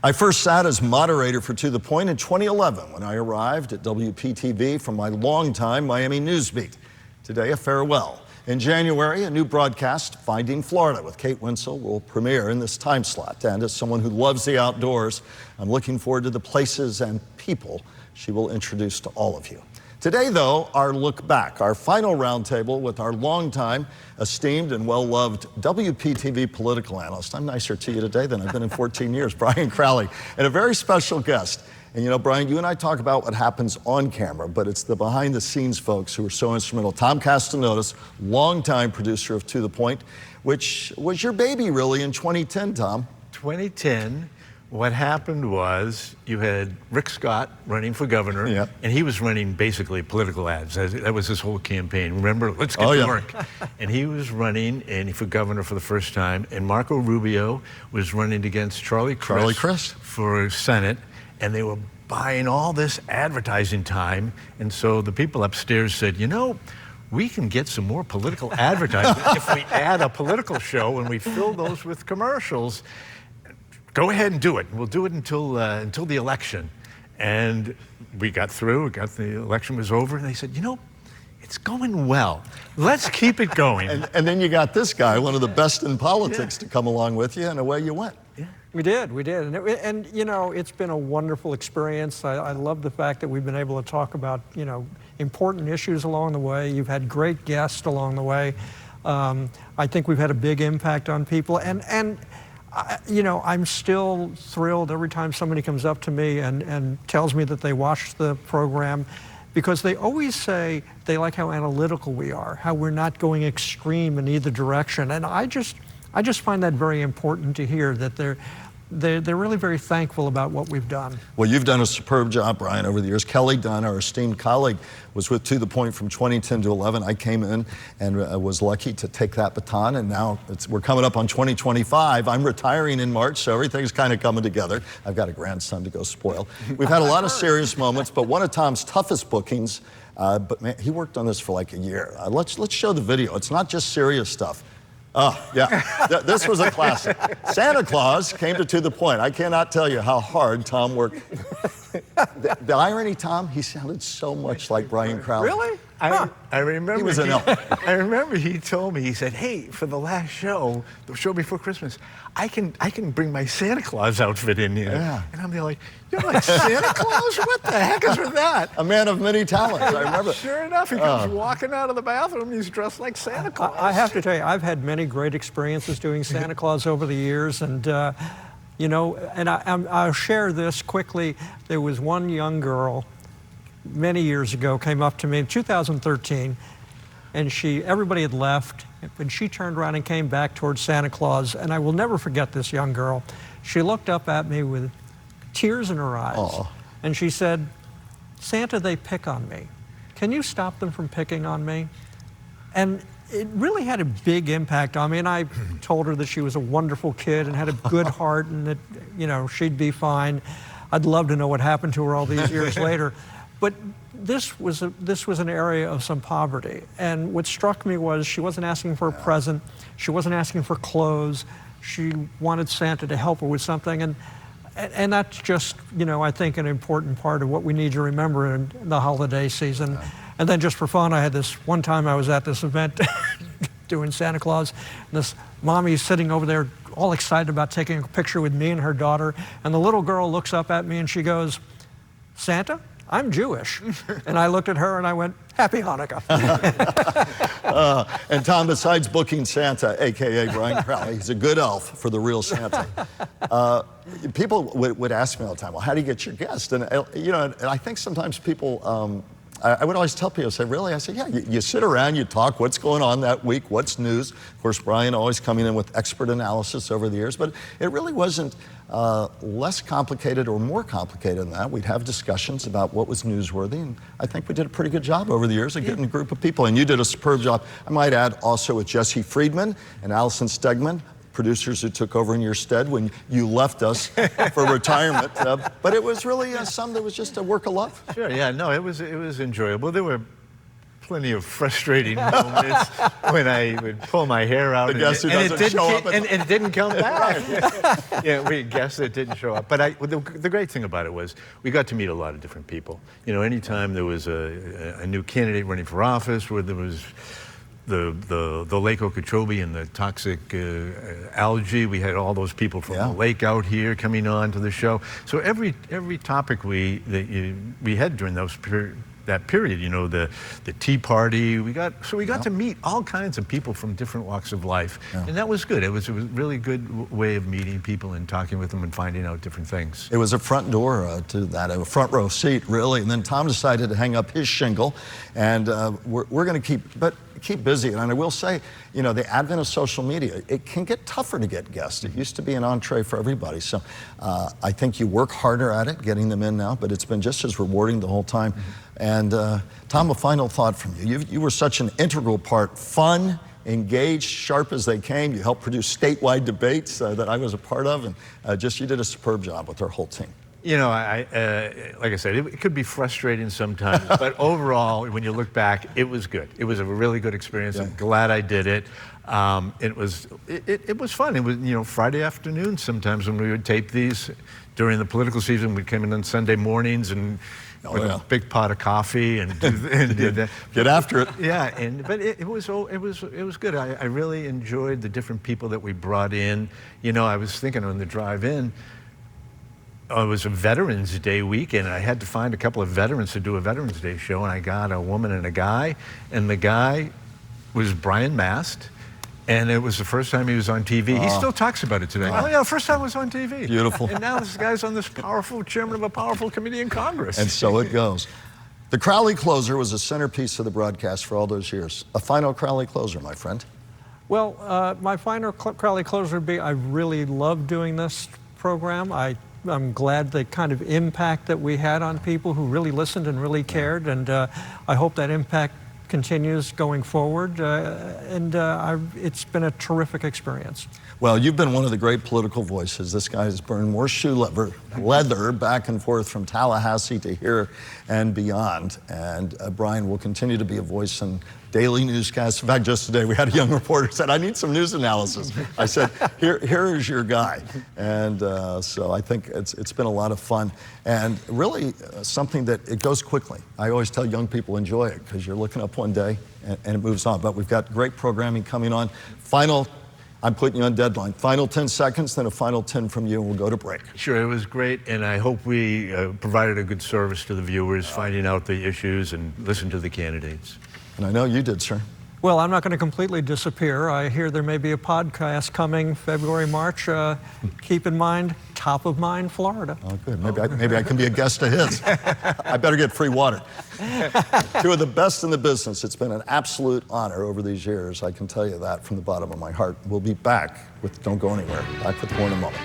I first sat as moderator for To The Point in 2011 when I arrived at WPTV from my longtime Miami news beat. Today, a farewell. In January, a new broadcast, Finding Florida with Kate Winsel, will premiere in this time slot. And as someone who loves the outdoors, I'm looking forward to the places and people she will introduce to all of you. Today, though, our look back, our final roundtable with our longtime, esteemed and well-loved WPTV political analyst. I'm nicer to you today than I've been in 14 years, Brian Crowley, and a very special guest. And you know, Brian, you and I talk about what happens on camera, but it's the behind-the-scenes folks who are so instrumental. Tom Kastanotis, longtime producer of To The Point, which was your baby, really, in 2010, Tom. 2010. What happened was you had Rick Scott running for governor, Yep. and he was running basically political ads. That was his whole campaign. Remember, let's get to work. And he was running for governor for the first time, and Marco Rubio was running against Charlie Crist for Senate, and they were buying all this advertising time. And so the people upstairs said, you know, we can get some more political advertising if we add a political show and we fill those with commercials. Go ahead and do it. We'll do it until the election. And we got through, the election was over, and they said, you know, it's going well. Let's keep it going. And then you got this guy, one of the best in politics, to come along with you, and away you went. Yeah. We did. And you know, it's been a wonderful experience. I love the fact that we've been able to talk about, you know, important issues along the way. You've had great guests along the way. I think we've had a big impact on people. And you know, I'm still thrilled every time somebody comes up to me and tells me that they watched the program, because they always say they like how analytical we are, how we're not going extreme in either direction. And I just find that very important to hear, that they're really very thankful about what we've done. Well, you've done a superb job, Brian, over the years. Kelly Dunn, our esteemed colleague, was with To The Point from 2010 to 11. I came in and was lucky to take that baton, and now we're coming up on 2025. I'm retiring in March, so everything's kind of coming together. I've got a grandson to go spoil. We've had a lot of serious moments, but one of Tom's toughest bookings, but man, he worked on this for like a year. Let's show the video. It's not just serious stuff. Oh, yeah, this was a classic. Santa Claus came to The Point. I cannot tell you how hard Tom worked. The irony, Tom, he sounded so much like Brian Crowley. Really? I remember he was an elf. I remember he told me, he said, hey, for the last show, the show before Christmas, I can bring my Santa Claus outfit in here. Yeah. And I'm like, you're like Santa Claus? What the heck is with that? A man of many talents, I remember. Sure enough, he comes walking out of the bathroom, he's dressed like Santa Claus. I have to tell you, I've had many great experiences doing Santa Claus over the years, and you know, and I'll share this quickly. There was one young girl many years ago, came up to me in 2013, and everybody had left, and she turned around and came back towards Santa Claus, and I will never forget this young girl. She looked up at me with tears in her eyes, Aww. and she said, Santa, they pick on me. Can you stop them from picking on me? And it really had a big impact on me, and I told her that she was a wonderful kid and had a good heart, and that, you know, she'd be fine. I'd love to know what happened to her all these years later. But this was an area of some poverty, and what struck me was she wasn't asking for a present, she wasn't asking for clothes, she wanted Santa to help her with something, and that's just, you know, I think an important part of what we need to remember in the holiday season. Yeah. And then just for fun, I had this one time I was at this event doing Santa Claus, and this mommy sitting over there all excited about taking a picture with me and her daughter, and the little girl looks up at me and she goes, Santa, I'm Jewish. And I looked at her and I went, Happy Hanukkah. And Tom, besides booking Santa, AKA Brian Crowley, he's a good elf for the real Santa. People would ask me all the time, well, how do you get your guests? And you know, and I think sometimes people, I would always tell people, I say, yeah, you sit around, you talk, what's going on that week, what's news. Of course, Brian always coming in with expert analysis over the years, but it really wasn't less complicated or more complicated than that. We'd have discussions about what was newsworthy, and I think we did a pretty good job over the years of getting a group of people, and you did a superb job. I might add also with Jesse Friedman and Allison Stegman, producers who took over in your stead when you left us for retirement. But it was really something that was just a work of love. Sure, yeah, no, it was enjoyable. There were plenty of frustrating moments when I would pull my hair out and it didn't show up, and it didn't come back. Yeah, we guessed it didn't show up. But the great thing about it was we got to meet a lot of different people. You know, anytime there was a new candidate running for office, where there was the Lake Okeechobee and the toxic algae. We had all those people from the lake out here coming on to the show. So every topic we had during that period, you know, the Tea Party, we got to meet all kinds of people from different walks of life, and that was good. It was a really good way of meeting people and talking with them and finding out different things. It was a front door to that, a front row seat, really. And then Tom decided to hang up his shingle, and we're going to keep busy. And I will say, you know, the advent of social media, it can get tougher to get guests. It used to be an entree for everybody. So I think you work harder at it, getting them in now, but it's been just as rewarding the whole time. And Tom, a final thought from you. You were such an integral part, fun, engaged, sharp as they came. You helped produce statewide debates that I was a part of, and you did a superb job with our whole team. You know, like I said, it could be frustrating sometimes, but overall, when you look back, it was good. It was a really good experience. I'm glad I did it. It was fun. It was, you know, Friday afternoon sometimes when we would tape these during the political season. We'd come in on Sunday mornings and with a big pot of coffee and do that. Get after it. Yeah, but it was good. I really enjoyed the different people that we brought in. You know, I was thinking on the drive in. It was a Veterans Day weekend. I had to find a couple of veterans to do a Veterans Day show, and I got a woman and a guy, and the guy was Brian Mast, and it was the first time he was on TV. He still talks about it today. Oh yeah, first time I was on TV. Beautiful. And now this guy's on this powerful chairman of a powerful committee in Congress. And so it goes. The Crowley closer was a centerpiece of the broadcast for all those years. A final Crowley closer, my friend. Well, my final Crowley closer would be, I really love doing this program. I'm glad the kind of impact that we had on people who really listened and really cared, and I hope that impact continues going forward, it's been a terrific experience. Well, you've been one of the great political voices. This guy has burned more shoe leather back and forth from Tallahassee to here and beyond. And Brian will continue to be a voice in daily newscasts. In fact, just today we had a young reporter said, I need some news analysis. I said, here is your guy. And so I think it's been a lot of fun. And really something that it goes quickly. I always tell young people, enjoy it, because you're looking up one day and it moves on. But we've got great programming coming on. I'm putting you on deadline. Final 10 seconds, then a final 10 from you, and we'll go to break. Sure, it was great, and I hope we provided a good service to the viewers, finding out the issues and listen to the candidates. And I know you did, sir. Well, I'm not going to completely disappear. I hear there may be a podcast coming February, March. Keep in mind, top of mind, Florida. Oh, good. Maybe I can be a guest of his. I better get free water. Two of the best in the business. It's been an absolute honor over these years. I can tell you that from the bottom of my heart. We'll be back with, don't go anywhere, back with more in a moment.